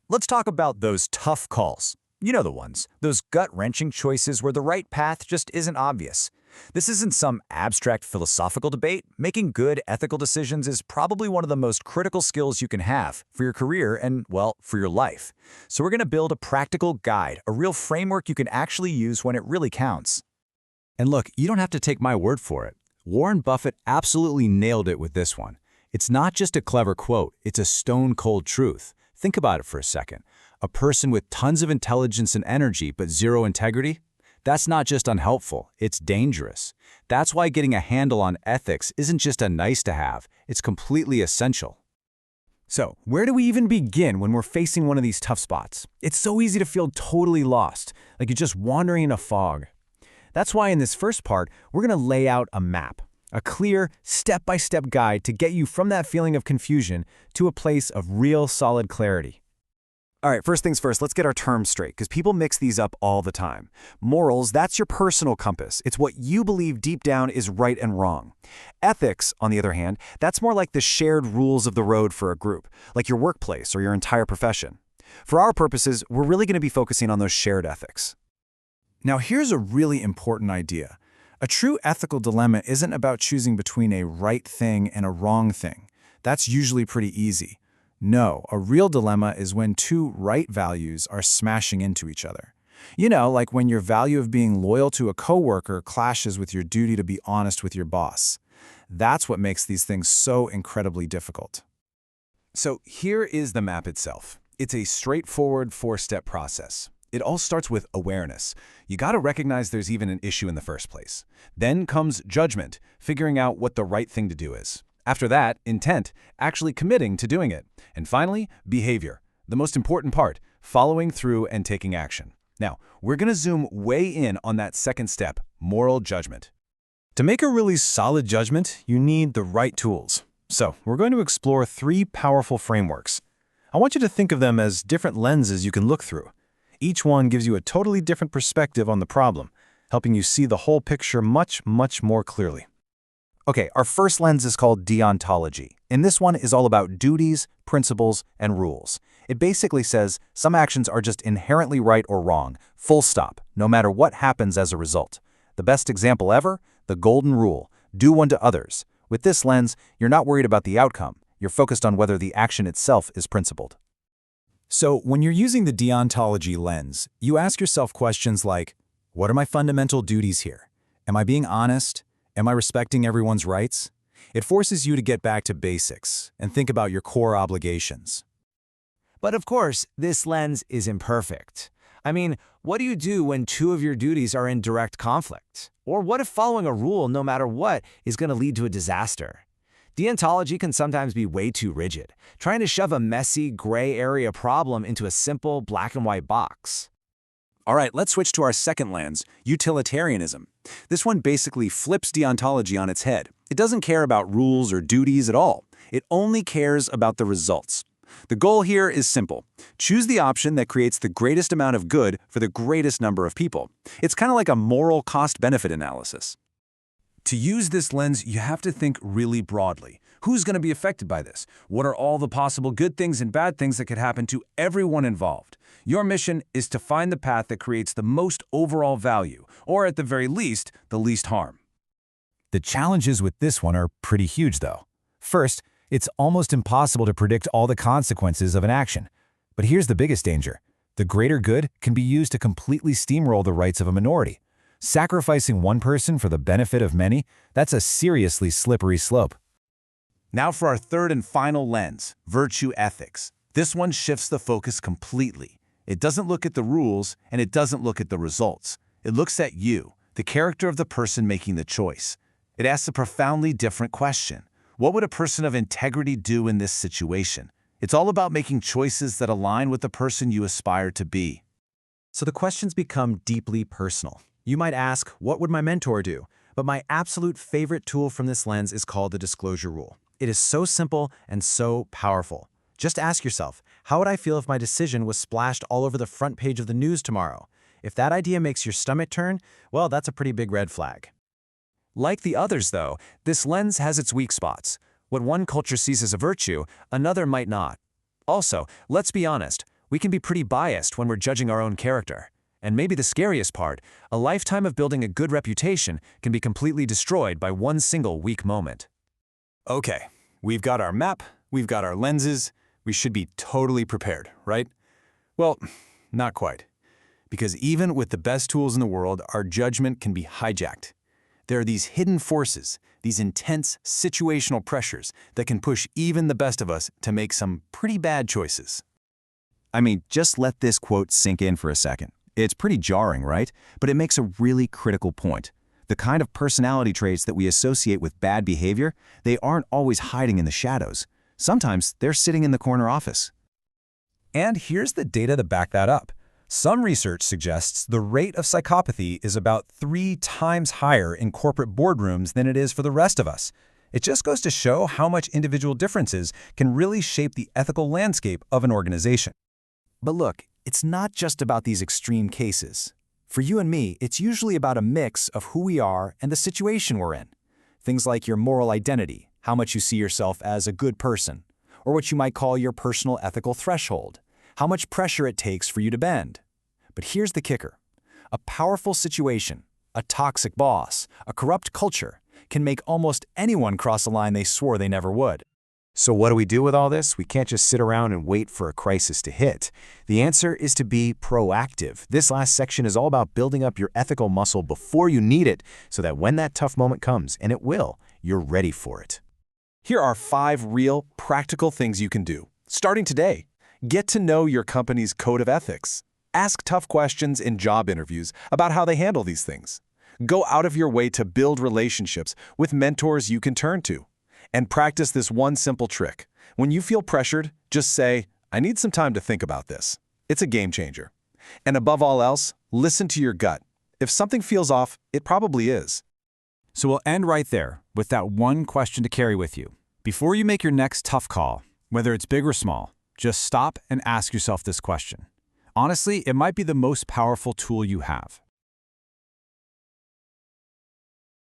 Let's talk about those tough calls. You know the ones, those gut-wrenching choices where the right path just isn't obvious. This isn't some abstract philosophical debate. Making good ethical decisions is probably one of the most critical skills you can have for your career and, well, for your life. So we're going to build a practical guide, a real framework you can actually use when it really counts. And look, you don't have to take my word for it. Warren Buffett absolutely nailed it with this one. It's not just a clever quote, it's a stone-cold truth. Think about it for a second. A person with tons of intelligence and energy but zero integrity? That's not just unhelpful, it's dangerous. That's why getting a handle on ethics isn't just a nice-to-have, it's completely essential. So, where do we even begin when we're facing one of these tough spots? It's so easy to feel totally lost, like you're just wandering in a fog. That's why in this first part, we're going to lay out a map, a clear, step-by-step guide to get you from that feeling of confusion to a place of real solid clarity. All right, first things first, let's get our terms straight, because people mix these up all the time. Morals, that's your personal compass. It's what you believe deep down is right and wrong. Ethics, on the other hand, that's more like the shared rules of the road for a group, like your workplace or your entire profession. For our purposes, we're really going to be focusing on those shared ethics. Now, here's a really important idea. A true ethical dilemma isn't about choosing between a right thing and a wrong thing. That's usually pretty easy. No, a real dilemma is when two right values are smashing into each other. You know, like when your value of being loyal to a coworker clashes with your duty to be honest with your boss. That's what makes these things so incredibly difficult. So here is the map itself. It's a straightforward four-step process. It all starts with awareness. You gotta recognize there's even an issue in the first place. Then comes judgment, figuring out what the right thing to do is. After that, intent, actually committing to doing it. And finally, behavior, the most important part, following through and taking action. Now, we're gonna zoom way in on that second step, moral judgment. To make a really solid judgment, you need the right tools. So, we're going to explore three powerful frameworks. I want you to think of them as different lenses you can look through. Each one gives you a totally different perspective on the problem, helping you see the whole picture much, much more clearly. Okay, our first lens is called deontology, and this one is all about duties, principles, and rules. It basically says some actions are just inherently right or wrong, full stop, no matter what happens as a result. The best example ever? The golden rule, do unto others. With this lens, you're not worried about the outcome. You're focused on whether the action itself is principled. So, when you're using the deontology lens, you ask yourself questions like, what are my fundamental duties here? Am I being honest? Am I respecting everyone's rights? It forces you to get back to basics and think about your core obligations. But of course, this lens is imperfect. I mean, what do you do when two of your duties are in direct conflict? Or what if following a rule, no matter what, is going to lead to a disaster? Deontology can sometimes be way too rigid, trying to shove a messy, gray area problem into a simple black and white box. All right, let's switch to our second lens, utilitarianism. This one basically flips deontology on its head. It doesn't care about rules or duties at all. It only cares about the results. The goal here is simple. Choose the option that creates the greatest amount of good for the greatest number of people. It's kind of like a moral cost-benefit analysis. To use this lens, you have to think really broadly. Who's going to be affected by this? What are all the possible good things and bad things that could happen to everyone involved? Your mission is to find the path that creates the most overall value, or at the very least, the least harm. The challenges with this one are pretty huge, though. First, it's almost impossible to predict all the consequences of an action. But here's the biggest danger. The greater good can be used to completely steamroll the rights of a minority. Sacrificing one person for the benefit of many, that's a seriously slippery slope. Now for our third and final lens, virtue ethics. This one shifts the focus completely. It doesn't look at the rules, and it doesn't look at the results. It looks at you, the character of the person making the choice. It asks a profoundly different question. What would a person of integrity do in this situation? It's all about making choices that align with the person you aspire to be. So the questions become deeply personal. You might ask, what would my mentor do? But my absolute favorite tool from this lens is called the disclosure rule. It is so simple and so powerful. Just ask yourself, how would I feel if my decision was splashed all over the front page of the news tomorrow? If that idea makes your stomach turn, well, that's a pretty big red flag. Like the others, though, this lens has its weak spots. What one culture sees as a virtue, another might not. Also, let's be honest, We can be pretty biased when we're judging our own character. And maybe the scariest part, a lifetime of building a good reputation can be completely destroyed by one single weak moment. Okay, we've got our map, we've got our lenses, we should be totally prepared, right? Well, not quite. Because even with the best tools in the world, our judgment can be hijacked. There are these hidden forces, these intense situational pressures that can push even the best of us to make some pretty bad choices. I mean, just let this quote sink in for a second. It's pretty jarring, right? But it makes a really critical point. The kind of personality traits that we associate with bad behavior, they aren't always hiding in the shadows. Sometimes they're sitting in the corner office. And here's the data to back that up. Some research suggests the rate of psychopathy is about 3 times higher in corporate boardrooms than it is for the rest of us. It just goes to show how much individual differences can really shape the ethical landscape of an organization. But look, it's not just about these extreme cases. For you and me, it's usually about a mix of who we are and the situation we're in. Things like your moral identity, how much you see yourself as a good person, or what you might call your personal ethical threshold, how much pressure it takes for you to bend. But here's the kicker. A powerful situation, a toxic boss, a corrupt culture can make almost anyone cross a line they swore they never would. So what do we do with all this? We can't just sit around and wait for a crisis to hit. The answer is to be proactive. This last section is all about building up your ethical muscle before you need it, so that when that tough moment comes, and it will, you're ready for it. Here are 5 real, practical things you can do. Starting today, get to know your company's code of ethics. Ask tough questions in job interviews about how they handle these things. Go out of your way to build relationships with mentors you can turn to. And practice this one simple trick. When you feel pressured, just say, "I need some time to think about this." It's a game changer. And above all else, listen to your gut. If something feels off, it probably is. So we'll end right there with that one question to carry with you. Before you make your next tough call, whether it's big or small, just stop and ask yourself this question. Honestly, it might be the most powerful tool you have.